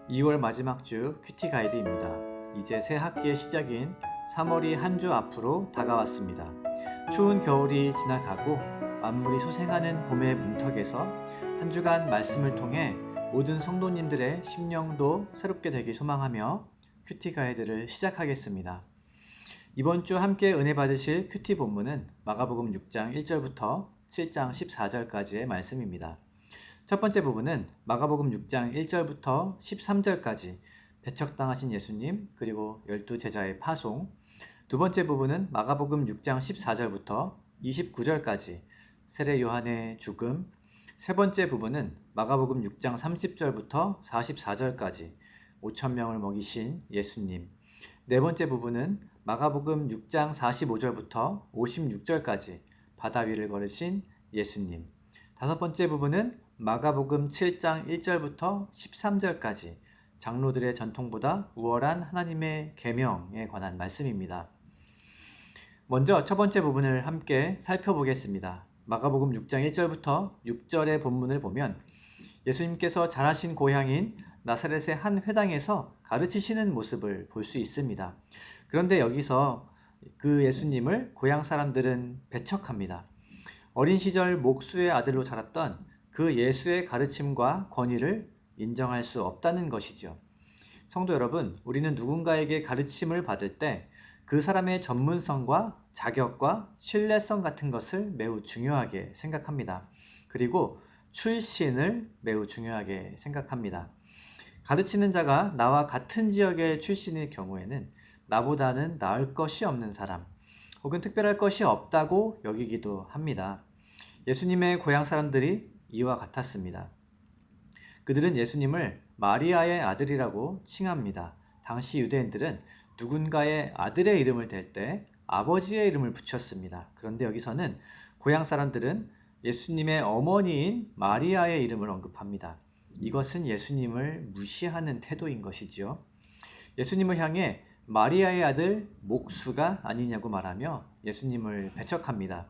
2월 마지막 주 큐티 가이드입니다. 이제 새 학기의 시작인 3월이 한 주 앞으로 다가왔습니다. 추운 겨울이 지나가고 만물이 소생하는 봄의 문턱에서 한 주간 말씀을 통해 모든 성도님들의 심령도 새롭게 되길 소망하며 큐티 가이드를 시작하겠습니다. 이번 주 함께 은혜 받으실 큐티 본문은 마가복음 6장 1절부터 7장 14절까지의 말씀입니다. 첫 번째 부분은 마가복음 6장 1절부터 13절까지 배척당하신 예수님 그리고 12제자의 파송. 두 번째 부분은 마가복음 6장 14절부터 29절까지 세례 요한의 죽음. 세 번째 부분은 마가복음 6장 30절부터 44절까지 5,000명을 먹이신 예수님. 네 번째 부분은 마가복음 6장 45절부터 56절까지 바다 위를 걸으신 예수님. 다섯 번째 부분은 마가복음 7장 1절부터 13절까지 장로들의 전통보다 우월한 하나님의 계명에 관한 말씀입니다. 먼저 첫 번째 부분을 함께 살펴보겠습니다. 마가복음 6장 1절부터 6절의 본문을 보면 예수님께서 자라신 고향인 나사렛의 한 회당에서 가르치시는 모습을 볼 수 있습니다. 그런데 여기서 그 예수님을 고향 사람들은 배척합니다. 어린 시절 목수의 아들로 자랐던 그 예수의 가르침과 권위를 인정할 수 없다는 것이죠. 성도 여러분, 우리는 누군가에게 가르침을 받을 때 그 사람의 전문성과 자격과 신뢰성 같은 것을 매우 중요하게 생각합니다. 그리고 출신을 매우 중요하게 생각합니다. 가르치는 자가 나와 같은 지역의 출신일 경우에는 나보다는 나을 것이 없는 사람, 혹은 특별할 것이 없다고 여기기도 합니다. 예수님의 고향 사람들이 이와 같았습니다. 그들은 예수님을 마리아의 아들이라고 칭합니다. 당시 유대인들은 누군가의 아들의 이름을 댈 때 아버지의 이름을 붙였습니다. 그런데 여기서는 고향 사람들은 예수님의 어머니인 마리아의 이름을 언급합니다. 이것은 예수님을 무시하는 태도인 것이지요. 예수님을 향해 마리아의 아들 목수가 아니냐고 말하며 예수님을 배척합니다.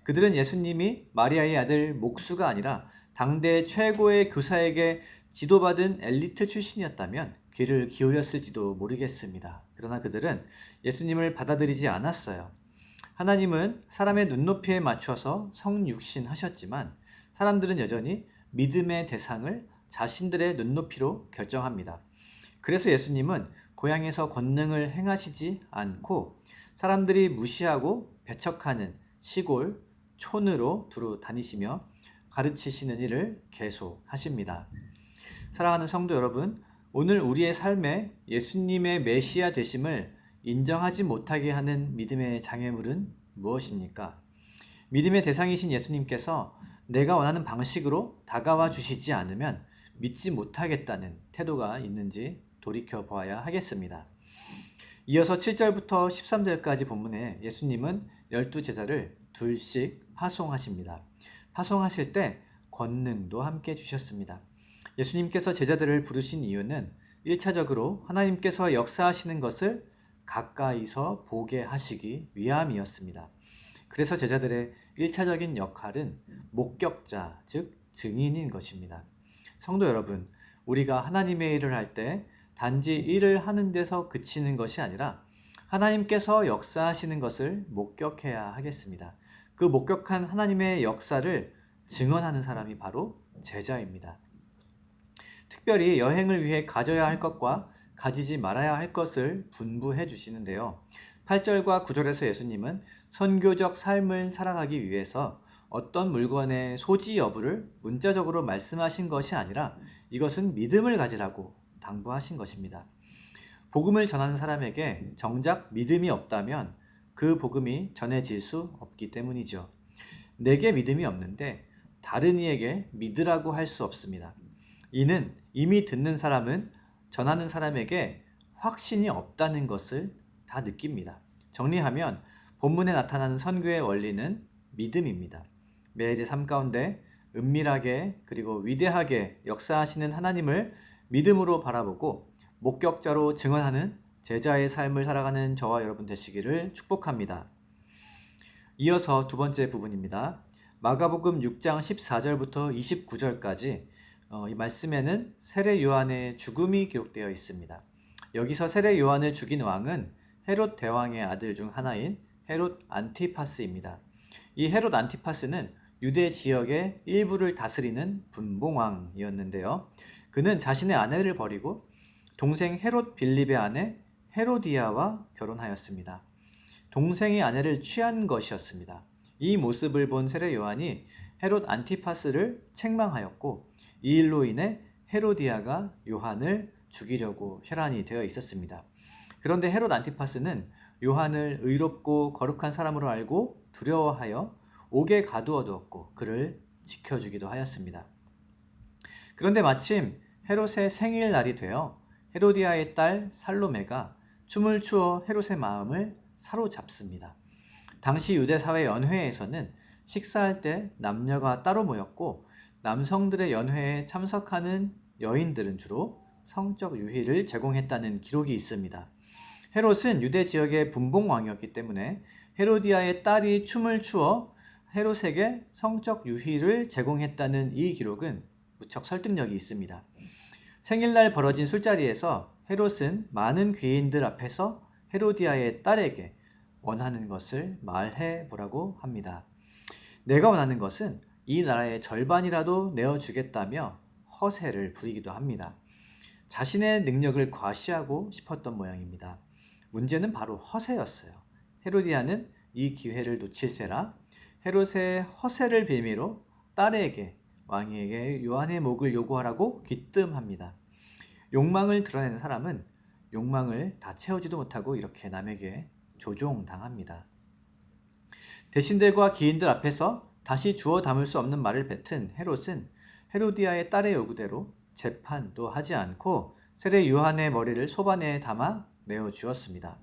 그들은 예수님이 마리아의 아들 목수가 아니라 당대 최고의 교사에게 지도받은 엘리트 출신이었다면 귀를 기울였을지도 모르겠습니다. 그러나 그들은 예수님을 받아들이지 않았어요. 하나님은 사람의 눈높이에 맞춰서 성육신하셨지만 사람들은 여전히 믿음의 대상을 자신들의 눈높이로 결정합니다. 그래서 예수님은 고향에서 권능을 행하시지 않고 사람들이 무시하고 배척하는 시골, 촌으로 두루 다니시며 가르치시는 일을 계속하십니다. 사랑하는 성도 여러분, 오늘 우리의 삶에 예수님의 메시아 되심을 인정하지 못하게 하는 믿음의 장애물은 무엇입니까? 믿음의 대상이신 예수님께서 내가 원하는 방식으로 다가와 주시지 않으면 믿지 못하겠다는 태도가 있는지 돌이켜 보아야 하겠습니다. 이어서 7절부터 13절까지 본문에 예수님은 12제자를 둘씩 파송하십니다. 파송하실 때 권능도 함께 주셨습니다. 예수님께서 제자들을 부르신 이유는 1차적으로 하나님께서 역사하시는 것을 가까이서 보게 하시기 위함이었습니다. 그래서 제자들의 1차적인 역할은 목격자, 즉 증인인 것입니다. 성도 여러분, 우리가 하나님의 일을 할 때 단지 일을 하는 데서 그치는 것이 아니라 하나님께서 역사하시는 것을 목격해야 하겠습니다. 그 목격한 하나님의 역사를 증언하는 사람이 바로 제자입니다. 특별히 여행을 위해 가져야 할 것과 가지지 말아야 할 것을 분부해 주시는데요. 8절과 9절에서 예수님은 선교적 삶을 살아가기 위해서 어떤 물건의 소지 여부를 문자적으로 말씀하신 것이 아니라 이것은 믿음을 가지라고 당부하신 것입니다. 복음을 전하는 사람에게 정작 믿음이 없다면 그 복음이 전해질 수 없기 때문이죠. 내게 믿음이 없는데 다른 이에게 믿으라고 할 수 없습니다. 이는 이미 듣는 사람은 전하는 사람에게 확신이 없다는 것을 다 느낍니다. 정리하면 본문에 나타나는 선교의 원리는 믿음입니다. 매일의 삶 가운데 은밀하게 그리고 위대하게 역사하시는 하나님을 믿음으로 바라보고 목격자로 증언하는 제자의 삶을 살아가는 저와 여러분 되시기를 축복합니다. 이어서 두 번째 부분입니다. 마가복음 6장 14절부터 29절까지 이 말씀에는 세례 요한의 죽음이 기록되어 있습니다. 여기서 세례 요한을 죽인 왕은 헤롯 대왕의 아들 중 하나인 헤롯 안티파스입니다. 이 헤롯 안티파스는 유대 지역의 일부를 다스리는 분봉왕이었는데요. 그는 자신의 아내를 버리고 동생 헤롯 빌립의 아내 헤로디아와 결혼하였습니다. 동생의 아내를 취한 것이었습니다. 이 모습을 본 세례 요한이 헤롯 안티파스를 책망하였고 이 일로 인해 헤로디아가 요한을 죽이려고 혈안이 되어 있었습니다. 그런데 헤롯 안티파스는 요한을 의롭고 거룩한 사람으로 알고 두려워하여 옥에 가두어 두었고 그를 지켜주기도 하였습니다. 그런데 마침 헤롯의 생일날이 되어 헤로디아의 딸 살로메가 춤을 추어 헤롯의 마음을 사로잡습니다. 당시 유대사회 연회에서는 식사할 때 남녀가 따로 모였고 남성들의 연회에 참석하는 여인들은 주로 성적 유희를 제공했다는 기록이 있습니다. 헤롯은 유대 지역의 분봉왕이었기 때문에 헤로디아의 딸이 춤을 추어 헤롯에게 성적 유희를 제공했다는 이 기록은 무척 설득력이 있습니다. 생일날 벌어진 술자리에서 헤롯은 많은 귀인들 앞에서 헤로디아의 딸에게 원하는 것을 말해 보라고 합니다. 내가 원하는 것은 이 나라의 절반이라도 내어주겠다며 허세를 부리기도 합니다. 자신의 능력을 과시하고 싶었던 모양입니다. 문제는 바로 허세였어요. 헤로디아는 이 기회를 놓칠세라 헤롯의 허세를 빌미로 딸에게 왕에게 요한의 목을 요구하라고 귀뜸합니다. 욕망을 드러내는 사람은 욕망을 다 채우지도 못하고 이렇게 남에게 조종당합니다. 대신들과 기인들 앞에서 다시 주워 담을 수 없는 말을 뱉은 헤롯은 헤로디아의 딸의 요구대로 재판도 하지 않고 세례 요한의 머리를 소반에 담아 내어주었습니다.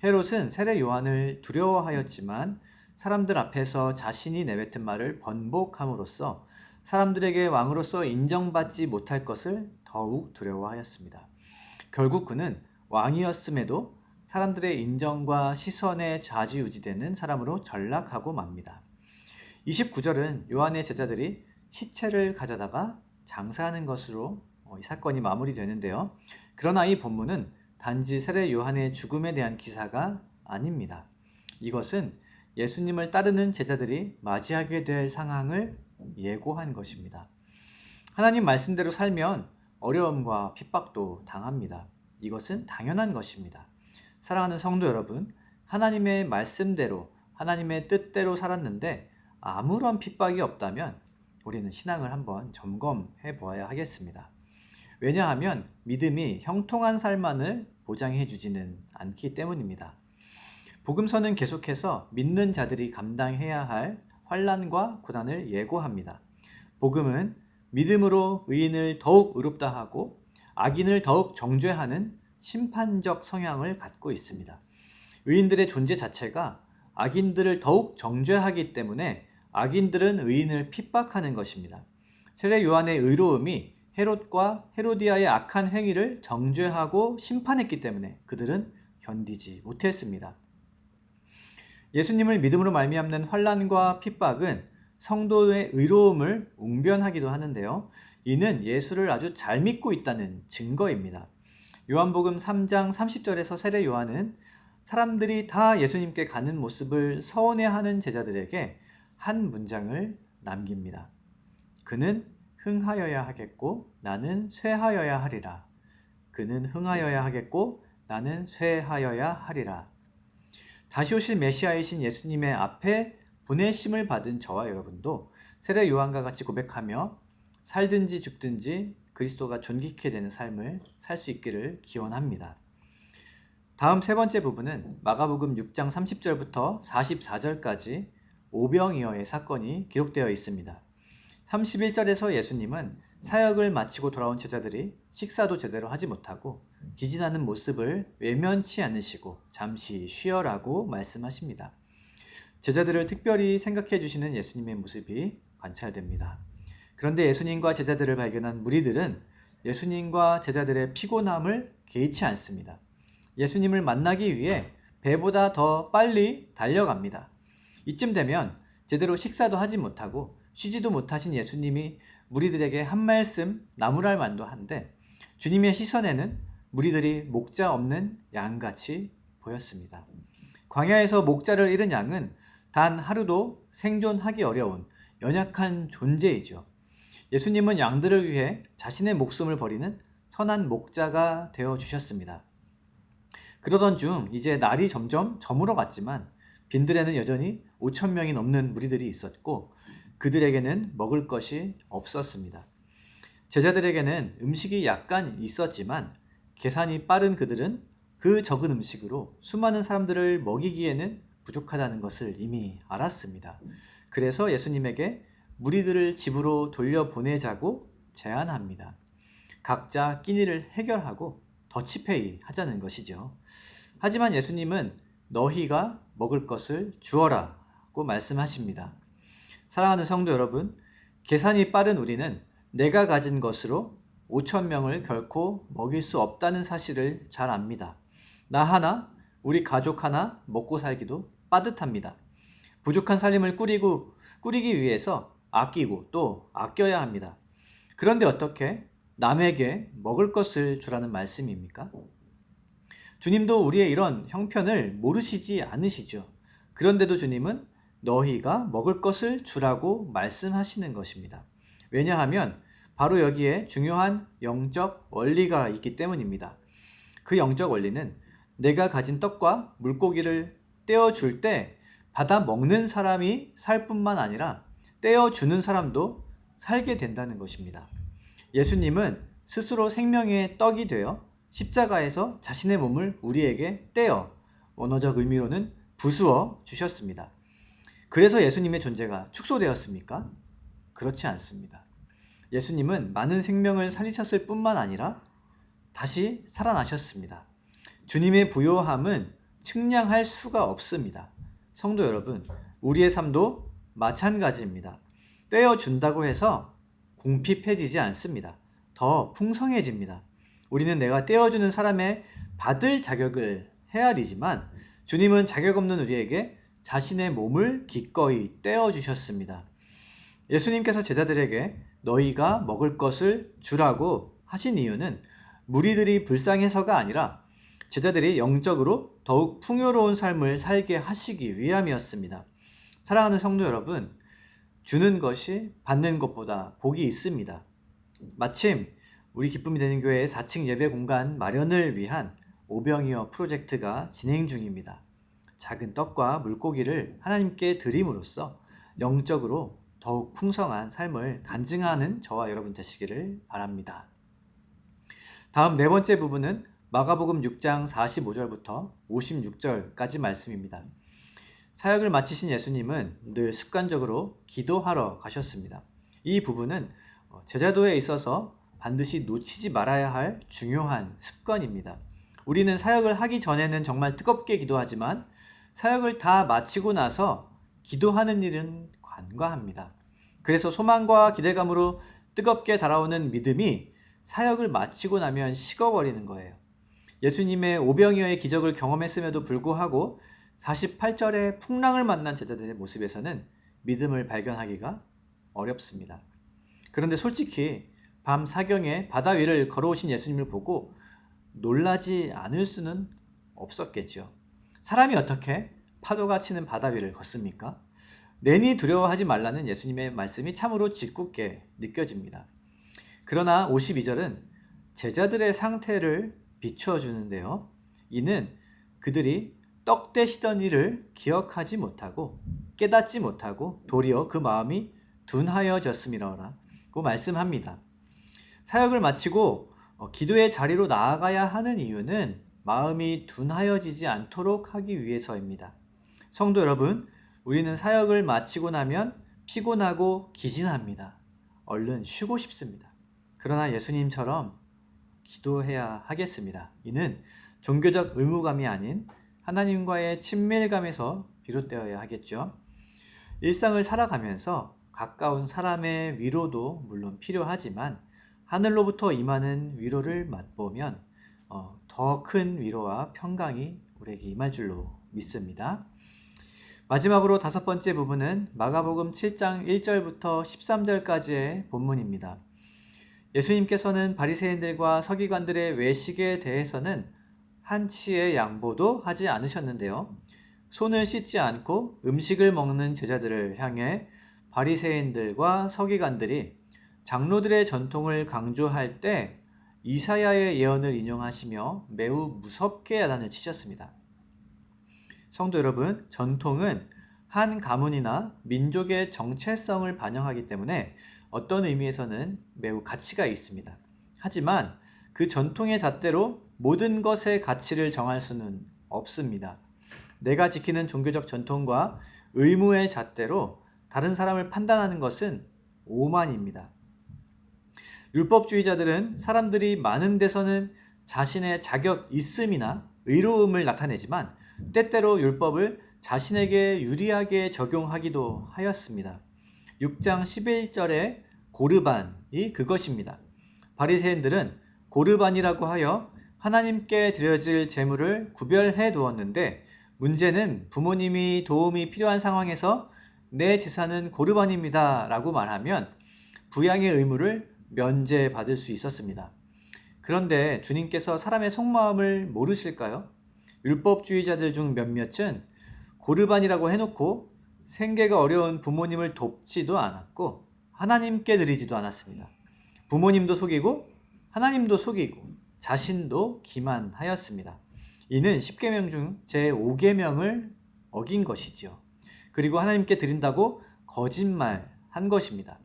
헤롯은 세례 요한을 두려워하였지만 사람들 앞에서 자신이 내뱉은 말을 번복함으로써 사람들에게 왕으로서 인정받지 못할 것을 더욱 두려워하였습니다. 결국 그는 왕이었음에도 사람들의 인정과 시선에 좌지우지되는 사람으로 전락하고 맙니다. 29절은 요한의 제자들이 시체를 가져다가 장사하는 것으로 이 사건이 마무리되는데요. 그러나 이 본문은 단지 세례 요한의 죽음에 대한 기사가 아닙니다. 이것은 예수님을 따르는 제자들이 맞이하게 될 상황을 예고한 것입니다. 하나님 말씀대로 살면 어려움과 핍박도 당합니다. 이것은 당연한 것입니다. 사랑하는 성도 여러분, 하나님의 말씀대로 하나님의 뜻대로 살았는데 아무런 핍박이 없다면 우리는 신앙을 한번 점검해 보아야 하겠습니다. 왜냐하면 믿음이 형통한 삶만을 보장해 주지는 않기 때문입니다. 복음서는 계속해서 믿는 자들이 감당해야 할 환난과 고난을 예고합니다. 복음은 믿음으로 의인을 더욱 의롭다 하고 악인을 더욱 정죄하는 심판적 성향을 갖고 있습니다. 의인들의 존재 자체가 악인들을 더욱 정죄하기 때문에 악인들은 의인을 핍박하는 것입니다. 세례 요한의 의로움이 헤롯과 헤로디아의 악한 행위를 정죄하고 심판했기 때문에 그들은 견디지 못했습니다. 예수님을 믿음으로 말미암는 환난과 핍박은 성도의 의로움을 웅변하기도 하는데요. 이는 예수를 아주 잘 믿고 있다는 증거입니다. 요한복음 3장 30절에서 세례 요한은 사람들이 다 예수님께 가는 모습을 서운해하는 제자들에게 한 문장을 남깁니다. 그는 흥하여야 하겠고 나는 쇠하여야 하리라. 그는 흥하여야 하겠고 나는 쇠하여야 하리라. 다시 오실 메시아이신 예수님의 앞에 보내심을 받은 저와 여러분도 세례 요한과 같이 고백하며 살든지 죽든지 그리스도가 존귀케 되는 삶을 살 수 있기를 기원합니다. 다음 세 번째 부분은 마가복음 6장 30절부터 44절까지 오병이어의 사건이 기록되어 있습니다. 31절에서 예수님은 사역을 마치고 돌아온 제자들이 식사도 제대로 하지 못하고 기진하는 모습을 외면치 않으시고 잠시 쉬어라고 말씀하십니다. 제자들을 특별히 생각해 주시는 예수님의 모습이 관찰됩니다. 그런데 예수님과 제자들을 발견한 무리들은 예수님과 제자들의 피곤함을 개의치 않습니다. 예수님을 만나기 위해 배보다 더 빨리 달려갑니다. 이쯤 되면 제대로 식사도 하지 못하고 쉬지도 못하신 예수님이 무리들에게 한 말씀 나무랄 만도 한데 주님의 시선에는 무리들이 목자 없는 양같이 보였습니다. 광야에서 목자를 잃은 양은 단 하루도 생존하기 어려운 연약한 존재이죠. 예수님은 양들을 위해 자신의 목숨을 버리는 선한 목자가 되어 주셨습니다. 그러던 중 이제 날이 점점 저물어 갔지만 빈들에는 여전히 5천 명이 넘는 무리들이 있었고 그들에게는 먹을 것이 없었습니다. 제자들에게는 음식이 약간 있었지만 계산이 빠른 그들은 그 적은 음식으로 수많은 사람들을 먹이기에는 부족하다는 것을 이미 알았습니다. 그래서 예수님에게 무리들을 집으로 돌려보내자고 제안합니다. 각자 끼니를 해결하고 더치페이 하자는 것이죠. 하지만 예수님은 너희가 먹을 것을 주어라고 말씀하십니다. 사랑하는 성도 여러분, 계산이 빠른 우리는 내가 가진 것으로 5천 명을 결코 먹일 수 없다는 사실을 잘 압니다. 나 하나, 우리 가족 하나 먹고 살기도 빠듯합니다. 부족한 살림을 꾸리기 위해서 아끼고 또 아껴야 합니다. 그런데 어떻게 남에게 먹을 것을 주라는 말씀입니까? 주님도 우리의 이런 형편을 모르시지 않으시죠. 그런데도 주님은 너희가 먹을 것을 주라고 말씀하시는 것입니다. 왜냐하면 바로 여기에 중요한 영적 원리가 있기 때문입니다. 그 영적 원리는 내가 가진 떡과 물고기를 떼어줄 때 받아 먹는 사람이 살 뿐만 아니라 떼어주는 사람도 살게 된다는 것입니다. 예수님은 스스로 생명의 떡이 되어 십자가에서 자신의 몸을 우리에게 떼어 원어적 의미로는 부수어 주셨습니다. 그래서 예수님의 존재가 축소되었습니까? 그렇지 않습니다. 예수님은 많은 생명을 살리셨을 뿐만 아니라 다시 살아나셨습니다. 주님의 부요함은 측량할 수가 없습니다. 성도 여러분, 우리의 삶도 마찬가지입니다. 떼어준다고 해서 궁핍해지지 않습니다. 더 풍성해집니다. 우리는 내가 떼어주는 사람의 받을 자격을 헤아리지만 주님은 자격 없는 우리에게 자신의 몸을 기꺼이 떼어주셨습니다. 예수님께서 제자들에게 너희가 먹을 것을 주라고 하신 이유는 무리들이 불쌍해서가 아니라 제자들이 영적으로 더욱 풍요로운 삶을 살게 하시기 위함이었습니다. 사랑하는 성도 여러분, 주는 것이 받는 것보다 복이 있습니다. 마침 우리 기쁨이 되는 교회의 4층 예배 공간 마련을 위한 오병이어 프로젝트가 진행 중입니다. 작은 떡과 물고기를 하나님께 드림으로써 영적으로 더욱 풍성한 삶을 간증하는 저와 여러분 되시기를 바랍니다. 다음 네 번째 부분은 마가복음 6장 45절부터 56절까지 말씀입니다. 사역을 마치신 예수님은 늘 습관적으로 기도하러 가셨습니다. 이 부분은 제자도에 있어서 반드시 놓치지 말아야 할 중요한 습관입니다. 우리는 사역을 하기 전에는 정말 뜨겁게 기도하지만 사역을 다 마치고 나서 기도하는 일은 간과합니다. 그래서 소망과 기대감으로 뜨겁게 달아오는 믿음이 사역을 마치고 나면 식어버리는 거예요. 예수님의 오병이어의 기적을 경험했음에도 불구하고 48절의 풍랑을 만난 제자들의 모습에서는 믿음을 발견하기가 어렵습니다. 그런데 솔직히 밤 사경에 바다 위를 걸어오신 예수님을 보고 놀라지 않을 수는 없었겠죠. 사람이 어떻게 파도가 치는 바다 위를 걷습니까? 내니 두려워하지 말라는 예수님의 말씀이 참으로 짓궂게 느껴집니다. 그러나 52절은 제자들의 상태를 비춰주는데요. 이는 그들이 떡 떼시던 일을 기억하지 못하고 깨닫지 못하고 도리어 그 마음이 둔하여졌음이라고 말씀합니다. 사역을 마치고 기도의 자리로 나아가야 하는 이유는 마음이 둔하여지지 않도록 하기 위해서입니다. 성도 여러분, 우리는 사역을 마치고 나면 피곤하고 기진합니다. 얼른 쉬고 싶습니다. 그러나 예수님처럼 기도해야 하겠습니다. 이는 종교적 의무감이 아닌 하나님과의 친밀감에서 비롯되어야 하겠죠. 일상을 살아가면서 가까운 사람의 위로도 물론 필요하지만 하늘로부터 임하는 위로를 맛보면 더 큰 위로와 평강이 우리에게 임할 줄로 믿습니다. 마지막으로 다섯 번째 부분은 마가복음 7장 1절부터 13절까지의 본문입니다. 예수님께서는 바리새인들과 서기관들의 외식에 대해서는 한치의 양보도 하지 않으셨는데요. 손을 씻지 않고 음식을 먹는 제자들을 향해 바리새인들과 서기관들이 장로들의 전통을 강조할 때 이사야의 예언을 인용하시며 매우 무섭게 야단을 치셨습니다. 성도 여러분, 전통은 한 가문이나 민족의 정체성을 반영하기 때문에 어떤 의미에서는 매우 가치가 있습니다. 하지만 그 전통의 잣대로 모든 것의 가치를 정할 수는 없습니다. 내가 지키는 종교적 전통과 의무의 잣대로 다른 사람을 판단하는 것은 오만입니다. 율법주의자들은 사람들이 많은 데서는 자신의 자격 있음이나 의로움을 나타내지만 때때로 율법을 자신에게 유리하게 적용하기도 하였습니다. 6장 11절의 고르반이 그것입니다. 바리새인들은 고르반이라고 하여 하나님께 드려질 제물을 구별해 두었는데 문제는 부모님이 도움이 필요한 상황에서 내 재산은 고르반입니다 라고 말하면 부양의 의무를 면제받을 수 있었습니다. 그런데 주님께서 사람의 속마음을 모르실까요? 율법주의자들 중 몇몇은 고르반이라고 해놓고 생계가 어려운 부모님을 돕지도 않았고 하나님께 드리지도 않았습니다. 부모님도 속이고 하나님도 속이고 자신도 기만하였습니다. 이는 10계명 중 제5계명을 어긴 것이지요. 그리고 하나님께 드린다고 거짓말한 것입니다.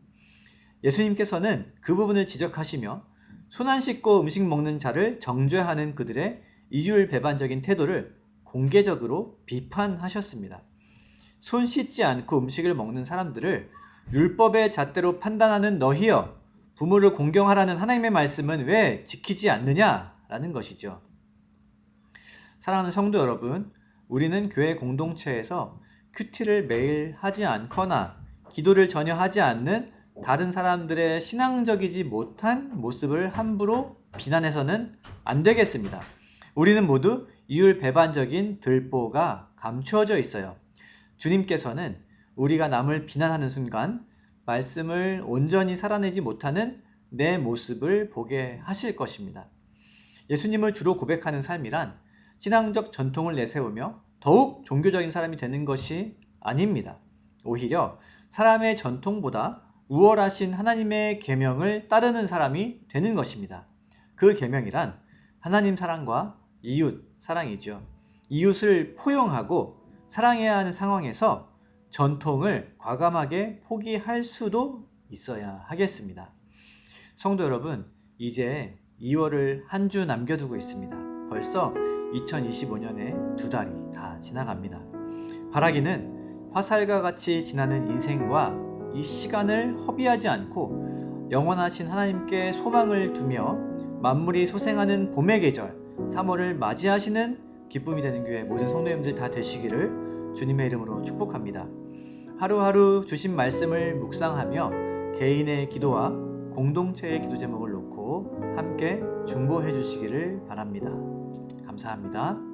예수님께서는 그 부분을 지적하시며 손 안 씻고 음식 먹는 자를 정죄하는 그들의 이율배반적인 태도를 공개적으로 비판하셨습니다. 손 씻지 않고 음식을 먹는 사람들을 율법의 잣대로 판단하는 너희여, 부모를 공경하라는 하나님의 말씀은 왜 지키지 않느냐라는 것이죠. 사랑하는 성도 여러분, 우리는 교회 공동체에서 큐티를 매일 하지 않거나 기도를 전혀 하지 않는 다른 사람들의 신앙적이지 못한 모습을 함부로 비난해서는 안 되겠습니다. 우리는 모두 이율배반적인 들보가 감추어져 있어요. 주님께서는 우리가 남을 비난하는 순간 말씀을 온전히 살아내지 못하는 내 모습을 보게 하실 것입니다. 예수님을 주로 고백하는 삶이란 신앙적 전통을 내세우며 더욱 종교적인 사람이 되는 것이 아닙니다. 오히려 사람의 전통보다 우월하신 하나님의 계명을 따르는 사람이 되는 것입니다. 그 계명이란 하나님 사랑과 이웃 사랑이죠. 이웃을 포용하고 사랑해야 하는 상황에서 전통을 과감하게 포기할 수도 있어야 하겠습니다. 성도 여러분, 이제 2월을 한 주 남겨두고 있습니다. 벌써 2025년의 2달이 다 지나갑니다. 바라기는 화살과 같이 지나는 인생과 이 시간을 허비하지 않고 영원하신 하나님께 소망을 두며 만물이 소생하는 봄의 계절 3월을 맞이하시는 기쁨이 되는 교회 모든 성도님들 다 되시기를 주님의 이름으로 축복합니다. 하루하루 주신 말씀을 묵상하며 개인의 기도와 공동체의 기도 제목을 놓고 함께 중보해 주시기를 바랍니다. 감사합니다.